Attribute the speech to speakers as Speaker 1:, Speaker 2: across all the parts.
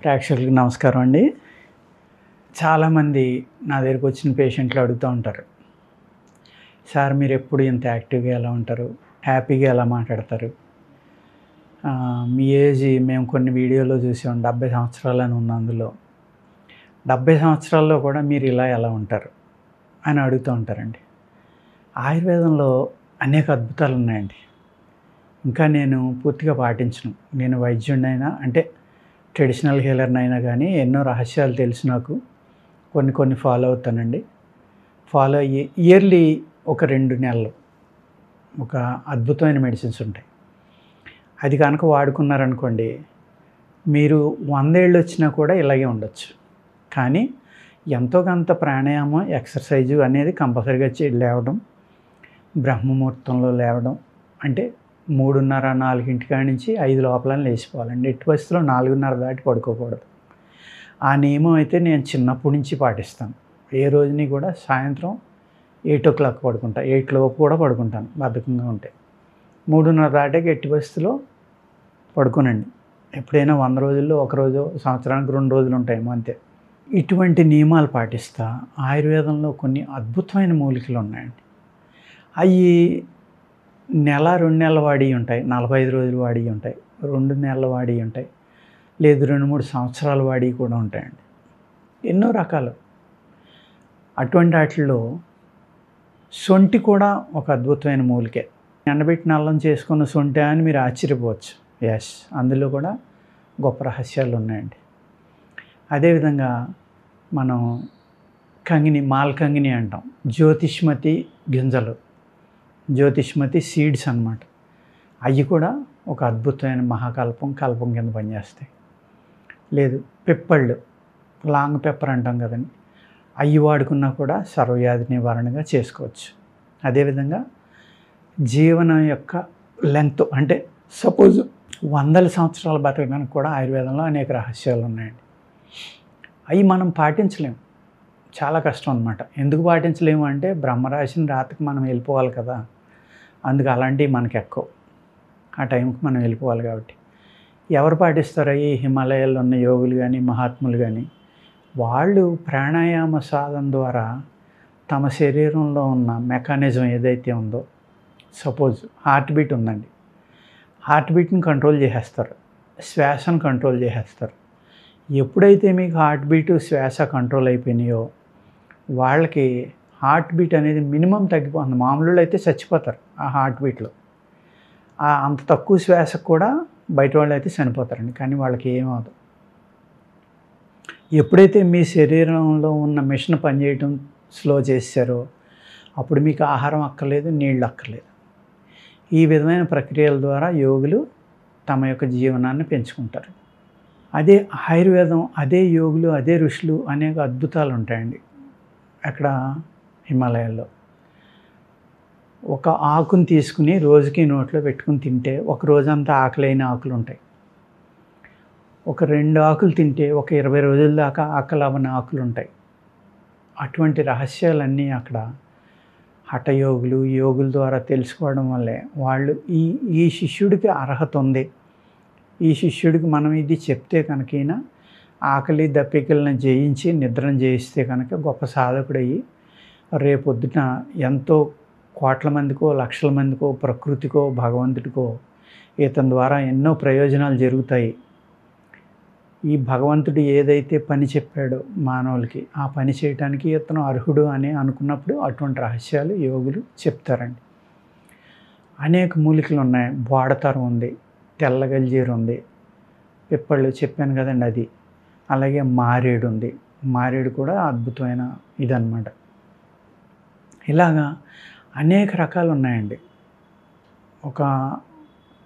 Speaker 1: ప్రేక్షకులకు నమస్కారం అండి. చాలామంది నా దగ్గరికి వచ్చిన పేషెంట్లు అడుగుతూ ఉంటారు, సార్ మీరు ఎప్పుడు ఇంత యాక్టివ్గా ఎలా ఉంటారు, హ్యాపీగా ఎలా మాట్లాడతారు, మీ ఏజ్ మేము కొన్ని వీడియోలో చూసాం 70 సంవత్సరాలు అని ఉంది, అందులో 70 సంవత్సరాల్లో కూడా మీరు ఇలా ఎలా ఉంటారు అని అడుగుతూ ఉంటారండి. ఆయుర్వేదంలో అనేక అద్భుతాలు ఉన్నాయండి. ఇంకా నేను పూర్తిగా పాటించను. నేను వైద్యుడినైనా అంటే ట్రెడిషనల్ హీలర్నైనా కానీ ఎన్నో రహస్యాలు తెలుసు నాకు. కొన్ని ఫాలో అవుతానండి. ఫాలో అయ్యి ఇయర్లీ ఒక 2 నెలలు ఒక అద్భుతమైన మెడిసిన్స్ ఉంటాయి. అది కనుక వాడుకున్నారనుకోండి, మీరు 100 ఏళ్ళు వచ్చినా కూడా ఇలాగే ఉండొచ్చు. కానీ ఎంతో కొంత ప్రాణాయామం, ఎక్సర్సైజు అనేది కంపల్సరీగా లేవడం, బ్రహ్మముహూర్తంలో లేవడం, అంటే 3:30-4 కాడి నుంచి 5 లోపల లేచిపోవాలండి. ఎట్టి పరిస్థితుల్లో 4:30 దాటి పడుకోకూడదు. ఆ నియమం అయితే నేను చిన్నప్పటి నుంచి పాటిస్తాను. ఏ రోజుని కూడా సాయంత్రం 8 పడుకుంటా. 8 లోపు కూడా పడుకుంటాను బద్ధకంగా ఉంటే. 3:30 దాటాక ఎట్టి పరిస్థితుల్లో పడుకోనండి. ఎప్పుడైనా 100 రోజుల్లో ఒక రోజు, సంవత్సరానికి 2 రోజులు ఉంటాయేమో అంతే. ఇటువంటి నియమాలు పాటిస్తా ఆయుర్వేదంలో కొన్ని అద్భుతమైన మూలికలు ఉన్నాయండి. అవి నెల 2 నెలలు వాడివి ఉంటాయి, 45 రోజులు వాడివి ఉంటాయి, 2 నెలలు వాడివి ఉంటాయి, లేదు 2-3 సంవత్సరాలు వాడివి కూడా ఉంటాయండి. ఎన్నో రకాలు. అటువంటి వాటిల్లో సొంటి కూడా ఒక అద్భుతమైన మూలికే. ఎండబెట్టిన అల్లం చేసుకున్న సొంటి అని మీరు ఆశ్చర్యపోవచ్చు. ఎస్, అందులో కూడా గొప్ప రహస్యాలు ఉన్నాయండి. అదేవిధంగా మనం కంగిని, మాల్కంగిని అంటాం, జ్యోతిష్మతి గింజలు, జ్యోతిష్మతి సీడ్స్ అన్నమాట. అవి కూడా ఒక అద్భుతమైన కల్పం కింద పనిచేస్తాయి. లేదు పిప్పళ్ళు, లాంగ్ పెప్పర్ అంటాం కదండి, అవి వాడుకున్నా కూడా సర్వవ్యాధి నివారణగా చేసుకోవచ్చు. అదేవిధంగా జీవనం యొక్క లెంగ్త్, అంటే సపోజ్ 100 సంవత్సరాలు బతకడానికి కూడా ఆయుర్వేదంలో అనేక రహస్యాలు ఉన్నాయండి. అవి మనం పాటించలేము, చాలా కష్టం అన్నమాట. ఎందుకు పాటించలేము అంటే బ్రహ్మరాశిని రాతకి మనం వెళ్ళిపోవాలి కదా, అందుకు అలాంటివి మనకి ఎక్కువ. ఆ టైంకి మనం వెళ్ళిపోవాలి కాబట్టి ఎవరు పాటిస్తారో ఈ హిమాలయాల్లో ఉన్న యోగులు కానీ మహాత్ములు కానీ, వాళ్ళు ప్రాణాయామ సాధన ద్వారా తమ శరీరంలో ఉన్న మెకానిజం ఏదైతే ఉందో, సపోజ్ హార్ట్ బీట్ ఉందండి, హార్ట్ బీట్ని కంట్రోల్ చేసేస్తారు, శ్వాసను కంట్రోల్ చేసేస్తారు. ఎప్పుడైతే మీకు హార్ట్ బీటు శ్వాస కంట్రోల్ అయిపోయినాయో వాళ్ళకి హార్ట్ బీట్ అనేది మినిమం తగ్గిపోతుంది. మామూలు అయితే చచ్చిపోతారు ఆ హార్ట్ బీట్లో. అంత తక్కువ శ్వాసకు కూడా బయట వాళ్ళు అయితే చనిపోతారండి, కానీ వాళ్ళకి ఏమవుతుంది. ఎప్పుడైతే మీ శరీరంలో ఉన్న మిషన్ పనిచేయటం స్లో చేశారో అప్పుడు మీకు ఆహారం అక్కర్లేదు, నీళ్ళు అక్కర్లేదు. ఈ విధమైన ప్రక్రియల ద్వారా యోగులు తమ యొక్క జీవనాన్ని పెంచుకుంటారు. అదే ఆయుర్వేదం, అదే యోగులు, అదే ఋషులు అనేక అద్భుతాలు ఉంటాయండి. అక్కడ హిమాలయాల్లో ఒక ఆకుని తీసుకుని రోజుకి నోట్లో పెట్టుకుని తింటే ఒక రోజంతా ఆకలైన ఆకులు ఉంటాయి. ఒక 2 ఆకులు తింటే ఒక 20 రోజుల దాకా ఆకలి అవ్వని ఆకులు ఉంటాయి. అటువంటి రహస్యాలన్నీ అక్కడ హఠయోగులు, యోగుల ద్వారా తెలుసుకోవడం వల్లే వాళ్ళు ఈ శిష్యుడికి అర్హత ఉంది, ఈ శిష్యుడికి మనం ఇది చెప్తే కనుకైనా ఆకలి దప్పికలను జయించి నిద్రను జయిస్తే కనుక గొప్ప సాధకుడయ్యి రేపొద్దున ఎంతో కోట్ల మందికో, లక్షల మందికో, ప్రకృతికో, భగవంతుడికో ఇతని ద్వారా ఎన్నో ప్రయోజనాలు జరుగుతాయి. ఈ భగవంతుడు ఏదైతే పని చెప్పాడో మానవులకి, ఆ పని చేయటానికి ఇతను అర్హుడు అని అనుకున్నప్పుడు అటువంటి రహస్యాలు యోగులు చెప్తారండి. అనేక మూలికలు ఉన్నాయి. బోడతరం ఉంది, తెల్లగల్జీరు ఉంది, పిప్పళ్ళు చెప్పాను కదండి అది. అలాగే మారేడు ఉంది, మారేడు కూడా అద్భుతమైన ఇదన్నమాట. ఇలాగా అనేక రకాలు ఉన్నాయండి. ఒక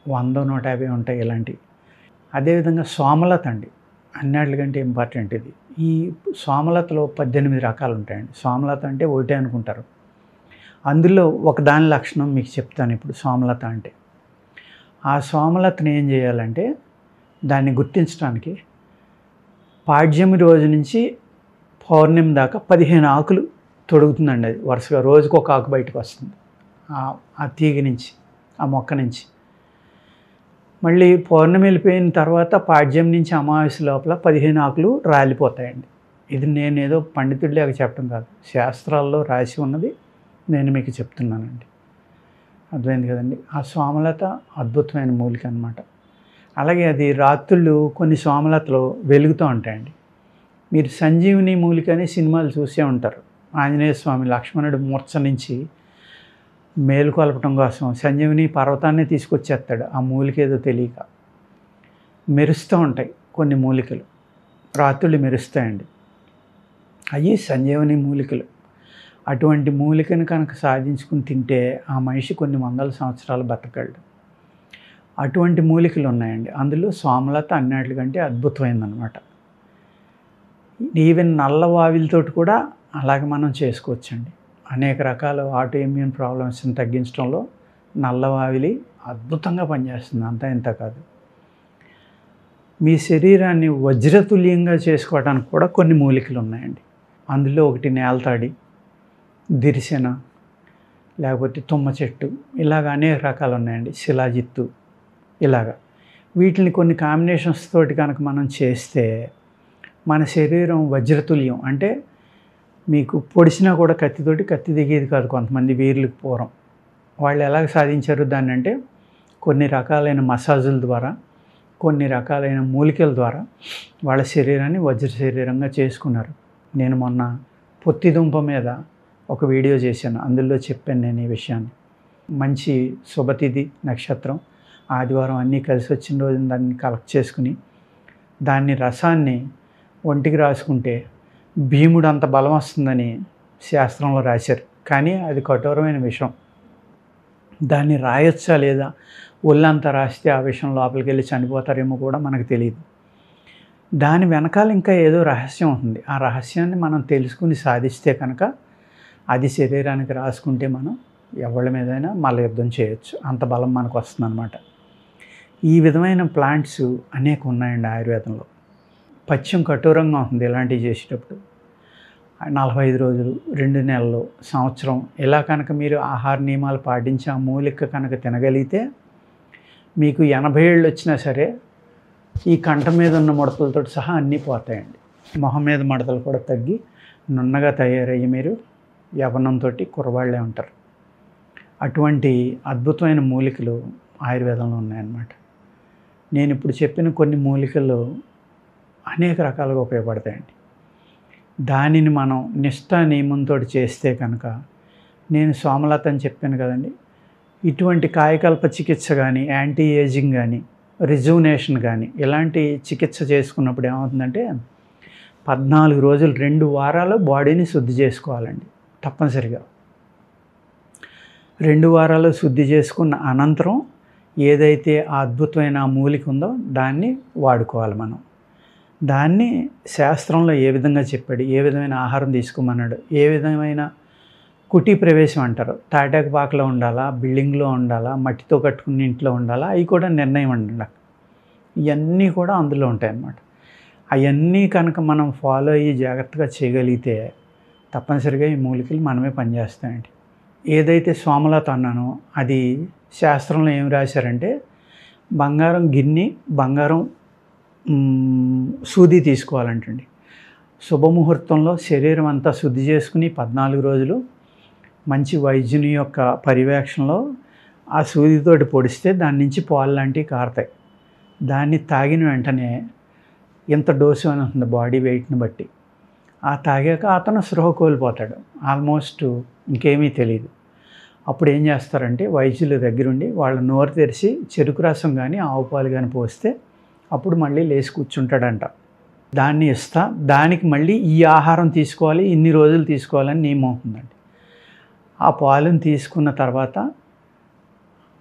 Speaker 1: 100-150 ఉంటాయి ఇలాంటివి. అదేవిధంగా సోమలత అండి, అన్నిటికంటే ఇంపార్టెంట్ ఇది. ఈ సోమలతలో 18 రకాలు ఉంటాయండి. సోమలత అంటే ఒకటే అనుకుంటారు, అందులో ఒక దాని లక్షణం మీకు చెప్తాను ఇప్పుడు. సోమలత అంటే, ఆ సోమలతను ఏం చేయాలంటే దాన్ని గుర్తించడానికి పాడ్యమి రోజు నుంచి పౌర్ణమి దాకా 15 ఆకులు తొడుగుతుందండి. అది వరుసగా రోజుకు ఒక ఆకు బయటకు వస్తుంది ఆ తీగ నుంచి, ఆ మొక్క నుంచి. మళ్ళీ పౌర్ణమి వెళ్ళిపోయిన తర్వాత పాడ్యం నుంచి అమావాస్య లోపల 15 ఆకులు రాలిపోతాయండి. ఇది నేనేదో పండితుడిలాగా చెప్పడం కాదు, శాస్త్రాల్లో రాసి ఉన్నది నేను మీకు చెప్తున్నానండి. అర్థమైంది కదండి. ఆ సోమలత అద్భుతమైన మూలిక అనమాట. అలాగే అది రాత్రుళ్ళు కొన్ని సోమలతలు వెలుగుతూ ఉంటాయండి. మీరు సంజీవిని మూలిక అనే సినిమాలు చూసే ఉంటారు. ఆంజనేయ స్వామి లక్ష్మణుడు మూర్ఛ నుంచి మేలుకొల్పటం కోసం సంజీవిని పర్వతాన్ని తీసుకొచ్చేస్తాడు. ఆ మూలిక ఏదో తెలియక మెరుస్తూ ఉంటాయి కొన్ని మూలికలు, రాత్రుళ్ళు మెరుస్తాయండి. అవి సంజీవని మూలికలు. అటువంటి మూలికను కనుక సాధించుకుని తింటే ఆ మనిషి కొన్ని వందల సంవత్సరాలు బతకగలడు. అటువంటి మూలికలు ఉన్నాయండి. అందులో సోమలత అన్నిటికంటే అద్భుతమైందనమాట. ఈవెన్ నల్లవావిలతోటి కూడా అలాగే మనం చేసుకోవచ్చండి. అనేక రకాల ఆటో ఇమ్యూన్ ప్రాబ్లమ్స్ని తగ్గించడంలో నల్లవావిలి అద్భుతంగా పనిచేస్తుంది. అంతా ఇంత కాదు, మీ శరీరాన్ని వజ్రతుల్యంగా చేసుకోవడానికి కూడా కొన్ని మూలికలు ఉన్నాయండి. అందులో ఒకటి నేలతాడి, దిరిసెన, లేకపోతే తుమ్మ చెట్టు, ఇలాగ అనేక రకాలు ఉన్నాయండి. శిలాజిత్తు, ఇలాగా వీటిని కొన్ని కాంబినేషన్స్ తోటి కనుక మనం చేస్తే మన శరీరం వజ్రతుల్యం. అంటే మీకు పొడిచినా కూడా కత్తి దిగేది కాదు. కొంతమంది వీరులకు పూర్వం వాళ్ళు ఎలాగ సాధించారు దాన్ని అంటే కొన్ని రకాలైన మసాజుల ద్వారా, కొన్ని రకాలైన మూలికల ద్వారా వాళ్ళ శరీరాన్ని వజ్ర శరీరంగా చేసుకున్నారు. నేను మొన్న పొత్తిదుంప మీద ఒక వీడియో చేశాను, అందులో చెప్పాను నేను ఈ విషయాన్ని. మంచి శుభతిథి నక్షత్రం ఆదివారం అన్నీ కలిసి వచ్చిన రోజు దాన్ని కలెక్ట్ చేసుకుని దాన్ని రసాన్ని ఒంటికి రాసుకుంటే భీముడు అంత బలం వస్తుందని శాస్త్రంలో రాశారు. కానీ అది కఠోరమైన విషయం. దాన్ని రాయొచ్చా లేదా, ఒళ్ళంతా రాస్తే ఆ విషయం లోపలికి వెళ్ళి చనిపోతారేమో కూడా మనకు తెలియదు. దాని వెనకాల ఇంకా ఏదో రహస్యం ఉంటుంది. ఆ రహస్యాన్ని మనం తెలుసుకుని సాధిస్తే కనుక అది శరీరానికి రాసుకుంటే మనం ఎవరి మీదైనా మల్ల యుద్ధం చేయొచ్చు. అంత బలం మనకు వస్తుందన్నమాట. ఈ విధమైన ప్లాంట్స్ అనేక ఉన్నాయండి ఆయుర్వేదంలో. పథ్యం కఠోరంగా ఉంటుంది ఇలాంటివి చేసేటప్పుడు. 45 రోజులు, 2 నెలలు, సంవత్సరం ఇలా కనుక మీరు ఆహార నియమాలు పాటించి ఆ మూలిక కనుక తినగలిగితే మీకు 80 ఏళ్ళు వచ్చినా సరే ఈ కంఠం మీద ఉన్న ముడతలతో సహా అన్నీ పోతాయండి. మొహం మీద ముడతలు కూడా తగ్గి నున్నగా తయారయ్యి మీరు యవ్వనంతో కుర్రవాళ్ళే ఉంటారు. అటువంటి అద్భుతమైన మూలికలు ఆయుర్వేదంలో ఉన్నాయన్నమాట. నేను ఇప్పుడు చెప్పిన కొన్ని మూలికలు అనేక రకాలుగా ఉపయోగపడతాయండి. దానిని మనం నిష్ఠా నియమంతో చేస్తే కనుక, నేను సోమలత అని చెప్పాను కదండి, ఇటువంటి కాయకల్ప చికిత్స కానీ, యాంటీ ఏజింగ్ కానీ, రిజువనేషన్ కానీ ఇలాంటి చికిత్స చేసుకున్నప్పుడు ఏమవుతుందంటే 14 రోజులు 2 వారాలు బాడీని శుద్ధి చేసుకోవాలండి తప్పనిసరిగా. 2 వారాలు శుద్ధి చేసుకున్న అనంతరం ఏదైతే ఆ అద్భుతమైన మూలిక ఉందో దాన్ని వాడుకోవాలి మనం. దాన్ని శాస్త్రంలో ఏ విధంగా చెప్పాడు, ఏ విధమైన ఆహారం తీసుకోమన్నాడు, ఏ విధమైన కుటీ ప్రవేశం అంటారు, తాటాకు పాకలో ఉండాలా, బిల్డింగ్లో ఉండాలా, మట్టితో కట్టుకున్న ఇంట్లో ఉండాలా, అవి కూడా నిర్ణయం అండి. ఇవన్నీ కూడా అందులో ఉంటాయన్నమాట. అవన్నీ కనుక మనం ఫాలో అయ్యి జాగ్రత్తగా చేయగలిగితే తప్పనిసరిగా ఈ మూలికలు మనమే పనిచేస్తాయండి. ఏదైతే సోమలత అన్నానో అది శాస్త్రంలో ఏం రాశారంటే, బంగారం గిన్నె, బంగారం సూది తీసుకోవాలంటండి. శుభముహూర్తంలో శరీరం అంతా శుద్ధి చేసుకుని 14 రోజులు మంచి వైద్యుని యొక్క పర్యవేక్షణలో ఆ సూదితోటి పొడిస్తే దాని నుంచి పాలు లాంటివి కారుతాయి. దాన్ని తాగిన వెంటనే ఇంత డోసు అని ఉంటుంది బాడీ వెయిట్ని బట్టి. ఆ తాగాక అతను స్పృహ కోల్పోతాడు, ఆల్మోస్ట్ ఇంకేమీ తెలియదు. అప్పుడు ఏం చేస్తారంటే వైద్యుల దగ్గరుండి వాళ్ళ నోరు తెరిచి చెరుకు రసం కానీ ఆవు పాలు కానీ పోస్తే అప్పుడు మళ్ళీ లేచి కూర్చుంటాడంట. దాన్ని ఇస్తా, దానికి మళ్ళీ ఈ ఆహారం తీసుకోవాలి, ఇన్ని రోజులు తీసుకోవాలని నియమం ఉంటుందండి. ఆ పాలను తీసుకున్న తర్వాత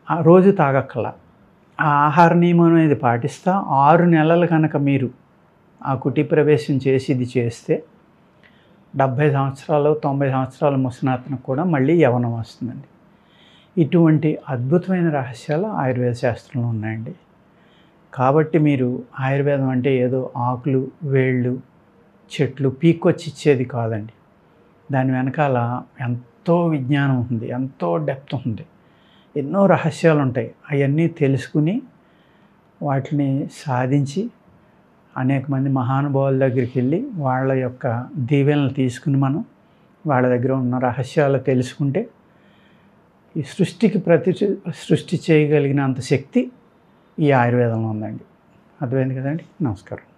Speaker 1: ఆ రోజు తాగక్కల, ఆ ఆహార నియమం అనేది పాటిస్తా 6 నెలలు కనుక మీరు ఆ కుటీ ప్రవేశం చేసి ఇది చేస్తే 70 సంవత్సరాలు 90 సంవత్సరాల ముసనాతనకు కూడా మళ్ళీ యవ్వనం వస్తుందండి. ఇటువంటి అద్భుతమైన రహస్యాలు ఆయుర్వేద శాస్త్రంలో ఉన్నాయండి. కాబట్టి మీరు ఆయుర్వేదం అంటే ఏదో ఆకులు, వేళ్ళు, చెట్లు పీక్కొచ్చి ఇచ్చేది కాదండి. దాని వెనకాల ఎంతో విజ్ఞానం ఉంది, ఎంతో డెప్త్ ఉంది, ఎన్నో రహస్యాలు ఉంటాయి. అవన్నీ తెలుసుకుని వాటిని సాధించి అనేక మంది మహానుభావుల దగ్గరికి వెళ్ళి వాళ్ళ యొక్క దీవెనలు తీసుకుని మనం వాళ్ళ దగ్గర ఉన్న రహస్యాలు తెలుసుకుంటే ఈ సృష్టికి సృష్టి చేయగలిగినంత శక్తి ఈ ఆయుర్వేదంలో ఉందండి. అర్థమైంది కదండి. నమస్కారం.